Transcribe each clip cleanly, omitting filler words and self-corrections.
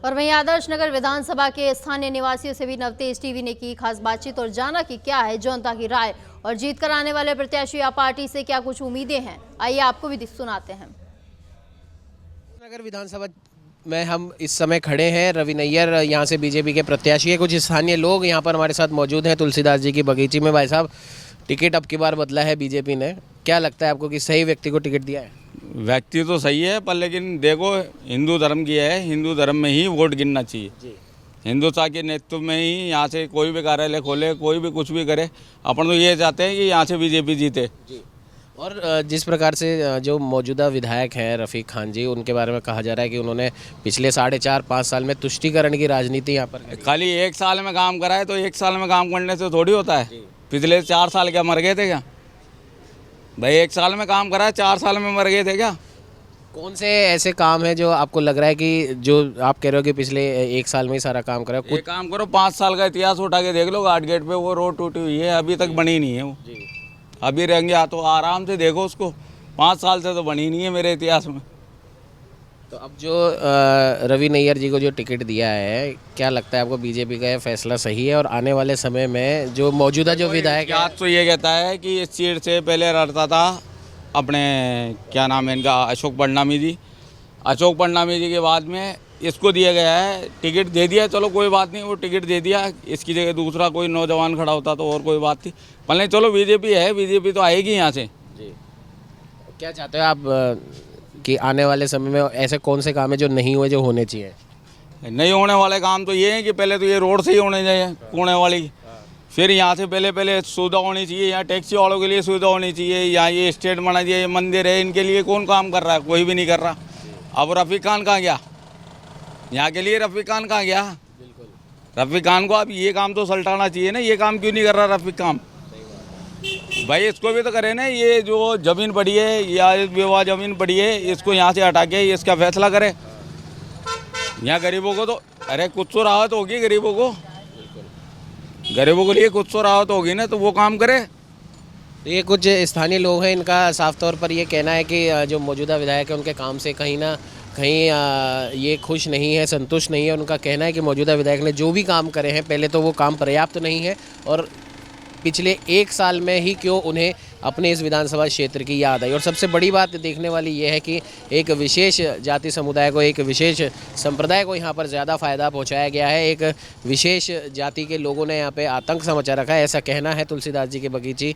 और वहीं आदर्श नगर विधानसभा के स्थानीय निवासियों से भी नवतेज टीवी ने की खास बातचीत और जाना कि क्या है जनता की राय और जीत कर आने वाले प्रत्याशी या पार्टी से क्या कुछ उम्मीदें हैं। आइए आपको भी सुनाते हैं। नगर विधानसभा में हम इस समय खड़े हैं। रवि नैयर यहाँ से बीजेपी के प्रत्याशी है। कुछ स्थानीय लोग यहाँ पर हमारे साथ मौजूद हैं। तुलसीदास जी की बगीची में। भाई साहब, टिकट अब की बार बदला है बीजेपी ने, क्या लगता है आपको कि सही व्यक्ति को टिकट दिया है? व्यक्ति तो सही है, पर लेकिन देखो हिंदू धर्म की है, हिंदू धर्म में ही वोट गिनना चाहिए जी। हिंदुत्व के नेतृत्व में ही यहाँ से कोई भी कार्यालय खोले, कोई भी कुछ भी करे, अपन तो ये चाहते हैं कि यहाँ से बीजेपी जीते जी। और जिस प्रकार से जो मौजूदा विधायक हैं रफ़ीक खान जी, उनके बारे में कहा जा रहा है कि उन्होंने पिछले 4.5-5 साल में तुष्टीकरण की राजनीति यहाँ पर खाली एक साल में काम करा है, तो एक साल में काम करने से थोड़ी होता है। पिछले 4 साल क्या मर गए थे क्या भाई? एक साल में काम करा है, 4 साल में मर गए थे क्या? कौन से ऐसे काम है जो आपको लग रहा है कि जो आप कह रहे हो कि पिछले एक साल में ही सारा काम करा? कुछ काम करो, 5 साल का इतिहास उठा के देख लो। घाट गेट पे वो रोड टूटी हुई है, अभी तक बनी नहीं है वो। अभी रहेंगे तो आराम से देखो उसको, 5 साल से तो बनी नहीं है मेरे इतिहास में। तो अब जो रवि नैयर जी को जो टिकट दिया है, क्या लगता है आपको बीजेपी का ये फैसला सही है? और आने वाले समय में जो मौजूदा जो विधायक है, तो ये कहता है कि इस सीट से पहले लड़ता था अपने, क्या नाम है इनका, अशोक पडनामी जी। अशोक पडनामी जी के बाद में इसको दिया गया है, टिकट दे दिया। चलो कोई बात नहीं, वो टिकट दे दिया, इसकी जगह दूसरा कोई नौजवान खड़ा होता तो और कोई बात थी। पर नहीं, चलो बीजेपी है, बीजेपी तो आएगी यहाँ से जी। क्या चाहते हो आप कि आने वाले समय में ऐसे कौन से काम है जो नहीं हुए, जो होने चाहिए? नहीं होने वाले काम तो ये है कि पहले तो ये रोड से ही होने चाहिए, कोने वाली। फिर यहाँ से पहले सुविधा होनी चाहिए, यहाँ टैक्सी वालों के लिए सुविधा होनी चाहिए, यहाँ ये स्टेट बना चाहिए, मंदिर है, इनके लिए कौन काम कर रहा है? कोई भी नहीं कर रहा। अब रफ़ीक खान कहाँ गया? यहाँ के लिए रफ़ीक खान कहाँ गया? रफ़ीक खान को अब ये काम तो सल्टाना चाहिए ना, ये काम क्यों नहीं कर रहा रफ़ीक खान भाई? इसको भी तो करे ना, ये जो ज़मीन पड़ी है या विवाह ज़मीन पड़ी है, इसको यहाँ से हटा के इसका फैसला करे। यहाँ गरीबों को तो, अरे कुछ तो राहत होगी गरीबों को, गरीबों के लिए कुछ तो राहत होगी ना, तो वो काम करे। तो ये कुछ स्थानीय लोग हैं, इनका साफ तौर पर ये कहना है कि जो मौजूदा विधायक है उनके काम से कहीं ना कहीं ये खुश नहीं है, संतुष्ट नहीं है। उनका कहना है कि मौजूदा विधायक ने जो भी काम करे हैं, पहले तो वो काम पर्याप्त नहीं है, और पिछले एक साल में ही क्यों उन्हें अपने इस विधानसभा क्षेत्र की याद आई। और सबसे बड़ी बात देखने वाली ये है कि एक विशेष जाति समुदाय को, एक विशेष संप्रदाय को यहाँ पर ज़्यादा फ़ायदा पहुँचाया गया है। एक विशेष जाति के लोगों ने यहाँ पे आतंक सा मचा रखा है, ऐसा कहना है तुलसीदास जी के बगीची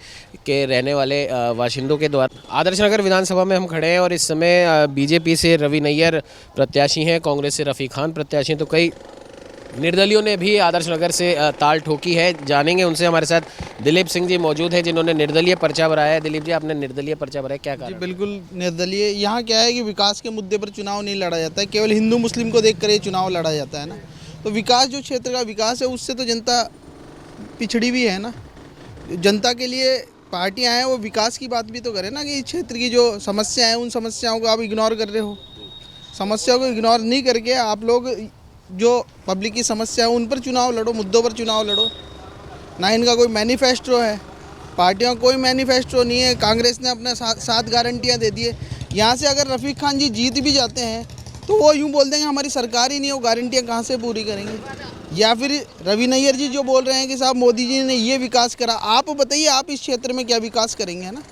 के रहने वाले बाशिंदों के द्वारा। आदर्श नगर विधानसभा में हम खड़े हैं और इस समय बीजेपी से रवि नैयर प्रत्याशी हैं, कांग्रेस से रफ़ीक खान प्रत्याशी। तो कई निर्दलियों ने भी आदर्श नगर से ताल ठोकी है। जानेंगे उनसे। हमारे साथ दिलीप सिंह जी मौजूद हैं, जिन्होंने निर्दलीय पर्चा भराया है। दिलीप जी, आपने निर्दलीय पर्चा भराया, क्या कारण? जी बिल्कुल निर्दलीय। यहाँ क्या है कि विकास के मुद्दे पर चुनाव नहीं लड़ा जाता है, केवल हिंदू मुस्लिम को देख कर ये चुनाव लड़ा जाता है ना। तो विकास, जो क्षेत्र का विकास है, उससे तो जनता पिछड़ी भी है ना। जनता के लिए पार्टियाँ हैं, वो विकास की बात भी तो करें ना, कि इस क्षेत्र की जो समस्या है, उन समस्याओं को आप इग्नोर कर रहे हो। समस्याओं को इग्नोर नहीं करके आप लोग जो पब्लिक की समस्या है उन पर चुनाव लड़ो, मुद्दों पर चुनाव लड़ो ना। इनका कोई मैनिफेस्टो है, पार्टियों का कोई मैनिफेस्टो नहीं है। कांग्रेस ने अपने 7 गारंटियां दे दी है। यहाँ से अगर रफ़ीक खान जी जीत भी जाते हैं तो वो यूँ बोल देंगे हमारी सरकार ही नहीं है, वो गारंटियाँ कहाँ से पूरी करेंगे? या फिर रवि नैयर जी जो बोल रहे हैं कि साहब मोदी जी ने ये विकास करा, आप बताइए आप इस क्षेत्र में क्या विकास करेंगे, है ना।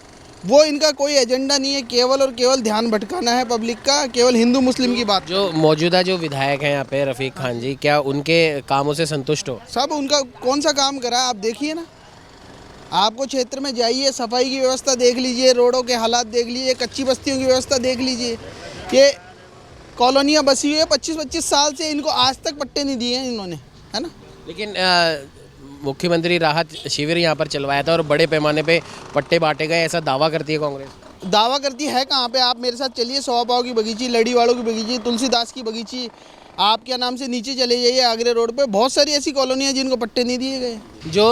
वो इनका कोई एजेंडा नहीं है, केवल और केवल ध्यान भटकाना है पब्लिक का, केवल हिंदू मुस्लिम की बात। जो मौजूदा जो विधायक हैं यहाँ पे रफ़ीक खान जी, क्या उनके कामों से संतुष्ट हो? सब उनका कौन सा काम करा आप देखिए ना। आपको क्षेत्र में जाइए, सफाई की व्यवस्था देख लीजिए, रोडों के हालात देख लीजिए, कच्ची बस्तियों की व्यवस्था देख लीजिए। ये कॉलोनियाँ बसी हुई है 25-25 साल से, इनको आज तक पट्टे नहीं दिए हैं इन्होंने, है ना। लेकिन मुख्यमंत्री राहत शिविर यहाँ पर चलवाया था और बड़े पैमाने पे पट्टे बांटे गए, ऐसा दावा करती है कांग्रेस। दावा करती है कहाँ पे? आप मेरे साथ चलिए, सौपाव की बगीची, लड़ी वालों की बगीची, तुलसीदास की बगीची, आप क्या नाम से नीचे चले जाइए आगरे रोड पे, बहुत सारी ऐसी कॉलोनियाँ जिनको पट्टे नहीं दिए गए। जो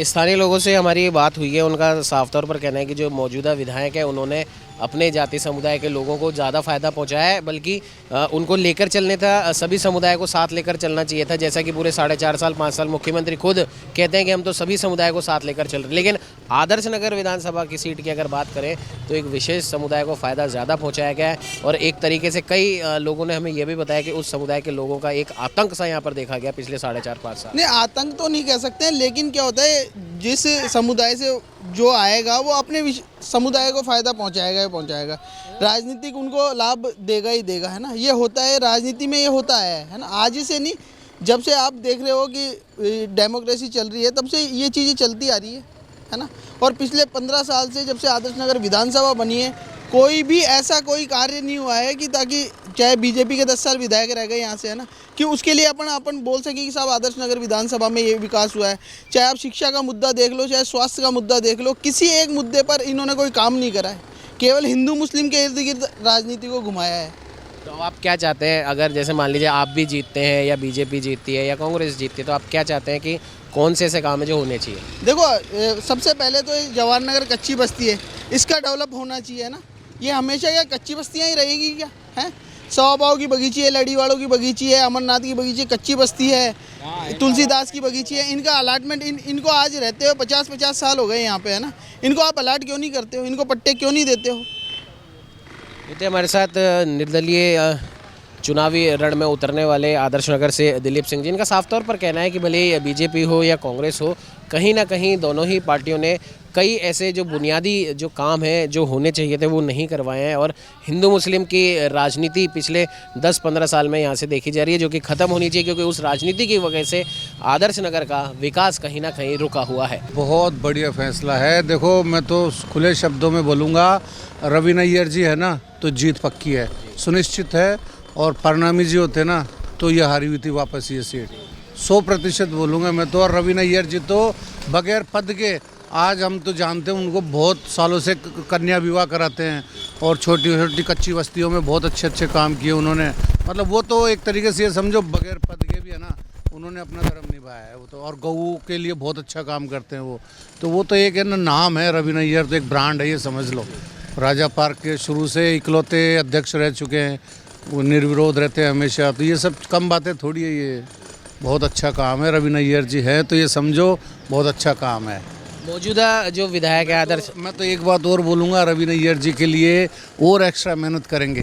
स्थानीय लोगों से हमारी बात हुई है, उनका साफ तौर पर कहना है कि जो मौजूदा विधायक है उन्होंने अपने जाति समुदाय के लोगों को ज़्यादा फ़ायदा पहुंचाया है, बल्कि उनको लेकर चलने था, सभी समुदाय को साथ लेकर चलना चाहिए था, जैसा कि पूरे 4.5 साल 5 साल मुख्यमंत्री खुद कहते हैं कि हम तो सभी समुदाय को साथ लेकर चल रहे हैं। लेकिन आदर्श नगर विधानसभा की सीट की अगर बात करें तो एक विशेष समुदाय को फ़ायदा ज़्यादा पहुंचाया गया है और एक तरीके से कई लोगों ने हमें यह भी बताया कि उस समुदाय के लोगों का एक आतंक सा यहाँ पर देखा गया पिछले 4.5 साल। नहीं, आतंक तो नहीं कह सकते हैं, लेकिन क्या होता है जिस समुदाय से जो आएगा वो अपने समुदाय को फ़ायदा पहुंचाएगा ही पहुंचाएगा। राजनीतिक उनको लाभ देगा ही देगा, है ना। ये होता है राजनीति में, ये होता है ना। आज ही से नहीं, जब से आप देख रहे हो कि डेमोक्रेसी चल रही है तब से ये चीज़ें चलती आ रही है ना। और पिछले 15 साल से जब से आदर्श नगर विधानसभा बनी है कोई भी ऐसा कोई कार्य नहीं हुआ है कि ताकि चाहे बीजेपी के 10 साल विधायक रह गए यहाँ से, है ना, कि उसके लिए अपन बोल सके कि साहब आदर्श नगर विधानसभा में ये विकास हुआ है। चाहे आप शिक्षा का मुद्दा देख लो, चाहे स्वास्थ्य का मुद्दा देख लो, किसी एक मुद्दे पर इन्होंने कोई काम नहीं करा है। केवल हिंदू मुस्लिम के इर्द गिर्द राजनीति को घुमाया है। तो आप क्या चाहते हैं, अगर जैसे मान लीजिए आप भी जीतते हैं या बीजेपी जीतती है या कांग्रेस जीतती है, तो आप क्या चाहते हैं कि कौन से ऐसे काम है जो होने चाहिए? देखो, सबसे पहले तो जवाहर नगर कच्ची बस्ती है, इसका डेवलप होना चाहिए ना। ये हमेशा क्या कच्ची बस्तियाँ ही रहेगी क्या? हैं, सौबाव की बगीची है, लड़ीवाड़ों की बगीची है, अमरनाथ की बगीची, कच्ची बस्ती है, तुलसीदास की बगीची है। इनका अलाटमेंट इनको आज रहते हो 50-50 साल हो गए यहाँ पे, है ना। इनको आप अलाट क्यों नहीं करते हो? इनको पट्टे क्यों नहीं देते हो? ये हमारे साथ निर्दलीय चुनावी रण में उतरने वाले आदर्श नगर से दिलीप सिंह जी। इनका साफ तौर पर कहना है कि भले ही बीजेपी हो या कांग्रेस हो, कहीं ना कहीं दोनों ही पार्टियों ने कई ऐसे जो बुनियादी जो काम हैं जो होने चाहिए थे वो नहीं करवाए हैं और हिंदू मुस्लिम की राजनीति पिछले 10-15 साल में यहाँ से देखी जा रही है, जो कि ख़त्म होनी चाहिए, क्योंकि उस राजनीति की वजह से आदर्श नगर का विकास कहीं ना कहीं रुका हुआ है। बहुत बढ़िया फैसला है। देखो, मैं तो खुले शब्दों में बोलूँगा, रवि नैयर जी है ना तो जीत पक्की है, सुनिश्चित है। और परनामी जी होते ना तो ये हारी हुई थी वापस ये सीट, 100% बोलूँगा मैं तो। और रवि नैयर जी तो बगैर पद के, आज हम तो जानते हैं उनको, बहुत सालों से कन्या विवाह कराते हैं और छोटी छोटी कच्ची बस्तियों में बहुत अच्छे काम किए उन्होंने। मतलब वो तो एक तरीके से ये समझो बगैर पद के भी, है ना, उन्होंने अपना धर्म निभाया है वो तो। और गऊ के लिए बहुत अच्छा काम करते हैं वो तो एक है ना, नाम है रवि नैयर, तो एक ब्रांड है, ये समझ लो। राजा पार्क के शुरू से इकलौते अध्यक्ष रह चुके हैं, वो निर्विरोध रहते हैं हमेशा। तो ये सब कम बातें थोड़ी है, ये बहुत अच्छा काम है। रवि नैयर जी है तो ये समझो बहुत अच्छा काम है। मौजूदा जो विधायक है आदर्श, मैं तो एक बात और बोलूँगा, रवि नैयर जी के लिए और एक्स्ट्रा मेहनत करेंगे।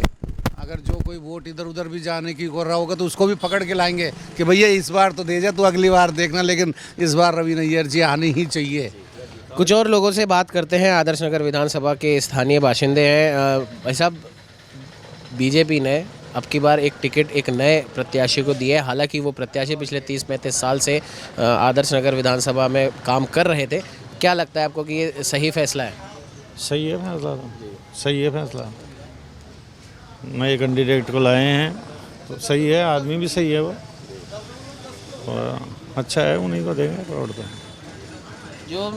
अगर जो कोई वोट इधर उधर भी जाने की कर रहा होगा तो उसको भी पकड़ के लाएंगे कि भैया इस बार तो दे जा, तो अगली बार देखना, लेकिन इस बार रवि नैयर जी आनी ही चाहिए। कुछ और लोगों से बात करते हैं। आदर्श नगर विधानसभा के स्थानीय बाशिंदे हैं। भाई साहब, बीजेपी ने अब की बार एक टिकट एक नए प्रत्याशी को दी है। हालांकि वो प्रत्याशी पिछले 30-35 साल से आदर्श नगर विधानसभा में काम कर रहे थे। क्या लगता है आपको कि ये सही फैसला है? सही है फैसला, सही है फैसला। नए कैंडिडेट को लाए हैं तो सही है, आदमी भी सही है वो, और अच्छा है, उन्हीं को देंगे वोट तो। जो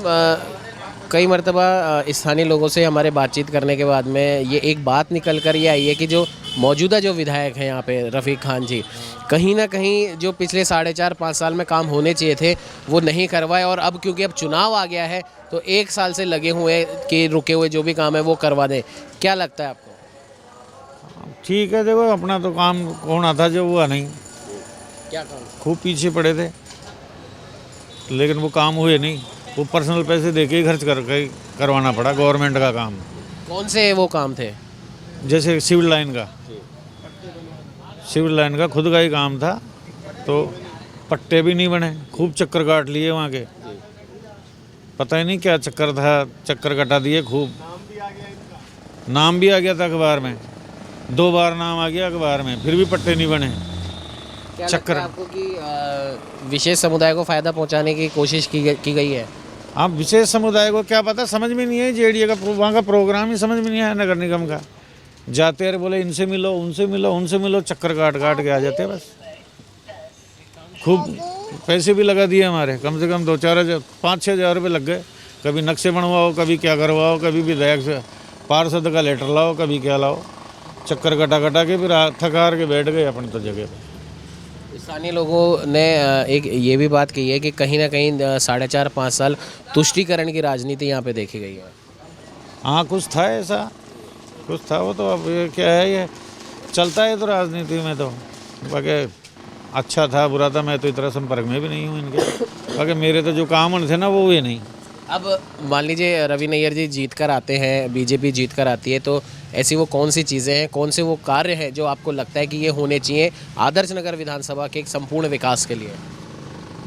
कई मरतबा स्थानीय लोगों से हमारे बातचीत करने के बाद में ये एक बात निकल कर ये आई है कि जो मौजूदा जो विधायक हैं यहाँ पे रफ़ीक खान जी, कहीं ना कहीं जो पिछले 4.5 साल में काम होने चाहिए थे वो नहीं करवाए, और अब क्योंकि अब चुनाव आ गया है तो 1 साल से लगे हुए कि रुके हुए जो भी काम है वो करवा दें। क्या लगता है आपको? ठीक है, देखो अपना तो काम होना था जो हुआ नहीं। क्या काम? खूब पीछे पड़े थे लेकिन वो काम हुए नहीं। वो पर्सनल पैसे दे के ही खर्च करके करवाना पड़ा गवर्नमेंट का काम। कौन से वो काम थे? जैसे सिविल लाइन का खुद का ही काम था, तो पट्टे भी नहीं बने, खूब चक्कर काट लिए वहाँ के, पता ही नहीं क्या चक्कर था, चक्कर कटा दिए खूब। नाम भी आ गया था अखबार में, 2 बार नाम आ गया अखबार में, फिर भी पट्टे नहीं बने। क्या लगता है आपको कि विशेष समुदाय को फ़ायदा पहुंचाने की कोशिश की गई है? आप विशेष समुदाय को क्या पता, समझ में नहीं है। जेडीए का वहाँ का प्रोग्राम ही समझ में नहीं आया नगर निगम का। जाते रहे, बोले इनसे मिलो, उनसे मिलो, उनसे मिलो, चक्कर काट के आ जाते बस। खूब पैसे भी लगा दिए हमारे, कम से कम 2-4 हज़ार 5-6 हज़ार रुपये लग गए। कभी नक्शे बनवाओ, कभी क्या करवाओ, कभी विधायक से पार्षद का लेटर लाओ, कभी क्या लाओ, चक्कर कटा के फिर थक हार के बैठ गए अपनी तो जगह पर। स्थानीय लोगों ने एक ये भी बात कही है कि कहीं ना कहीं 4.5 साल तुष्टीकरण की राजनीति यहाँ पे देखी गई है। हाँ, कुछ था ऐसा, कुछ था। वो तो अब ये क्या है, ये चलता है तो राजनीति में तो, बाकी अच्छा था बुरा था, मैं तो इतना संपर्क में भी नहीं हूँ इनके, बाकी मेरे तो जो काम थे ना वो हुए नहीं। अब मान लीजिए रवि नैयर जी जीत कर आते हैं, बीजेपी जीत कर आती है, तो ऐसी वो कौन सी चीज़ें हैं, कौन से वो कार्य हैं जो आपको लगता है कि ये होने चाहिए आदर्श नगर विधानसभा के एक संपूर्ण विकास के लिए?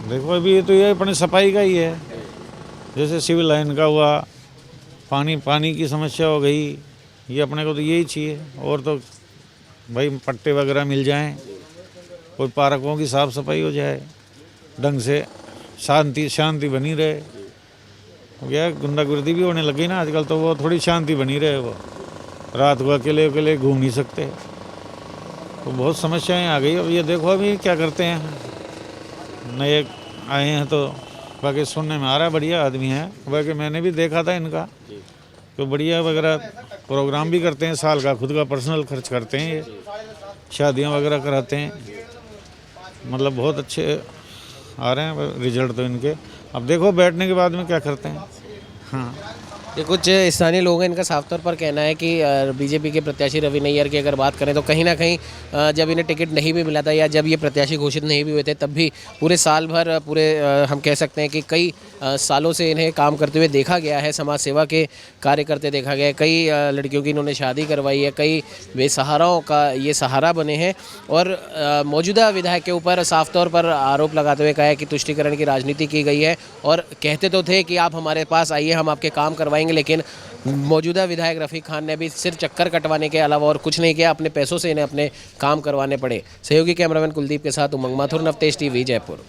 देखो अभी तो ये अपने सफाई का ही है, जैसे सिविल लाइन का हुआ, पानी की समस्या हो गई, ये अपने को तो यही चाहिए। और तो भाई पट्टे वगैरह मिल जाएं, कोई पार्कों की साफ़ सफाई हो जाए ढंग से, शांति बनी रहे। क्या गुंडागर्दी भी होने लगी ना आजकल, तो वो थोड़ी शांति बनी रहे, वो रात को अकेले अकेले घूम नहीं सकते, तो बहुत समस्याएं आ गई। अब ये देखो अभी क्या करते हैं, नए आए हैं तो बाकी सुनने में आ रहा है बढ़िया आदमी है, बाकी मैंने भी देखा था इनका तो बढ़िया वगैरह प्रोग्राम भी करते हैं, साल का खुद का पर्सनल खर्च करते हैं, ये शादियां वगैरह कराते हैं, मतलब बहुत अच्छे आ रहे हैं रिजल्ट तो इनके। अब देखो बैठने के बाद में क्या करते हैं। हाँ, ये कुछ स्थानीय लोग हैं, इनका साफ तौर पर कहना है कि बीजेपी के प्रत्याशी रवि नैयर की अगर बात करें तो कहीं ना कहीं जब इन्हें टिकट नहीं भी मिला था या जब ये प्रत्याशी घोषित नहीं भी हुए थे, तब भी पूरे साल भर हम कह सकते हैं कि कई सालों से इन्हें काम करते हुए देखा गया है, समाज सेवा के कार्य करते देखा गया है, कई लड़कियों की इन्होंने शादी करवाई है, कई बेसहाराओं का ये सहारा बने हैं। और मौजूदा विधायक के ऊपर साफ तौर पर आरोप लगाते हुए कहा है कि तुष्टीकरण की राजनीति की गई है, और कहते तो थे कि आप हमारे पास आइए, हम आपके काम करवाएंगे, लेकिन मौजूदा विधायक रफ़ीक खान ने भी सिर्फ चक्कर कटवाने के अलावा और कुछ नहीं किया, अपने पैसों से इन्हें अपने काम करवाने पड़े। सहयोगी कैमरामैन कुलदीप के साथ उमंग माथुर, नवतेज टीवी, जयपुर।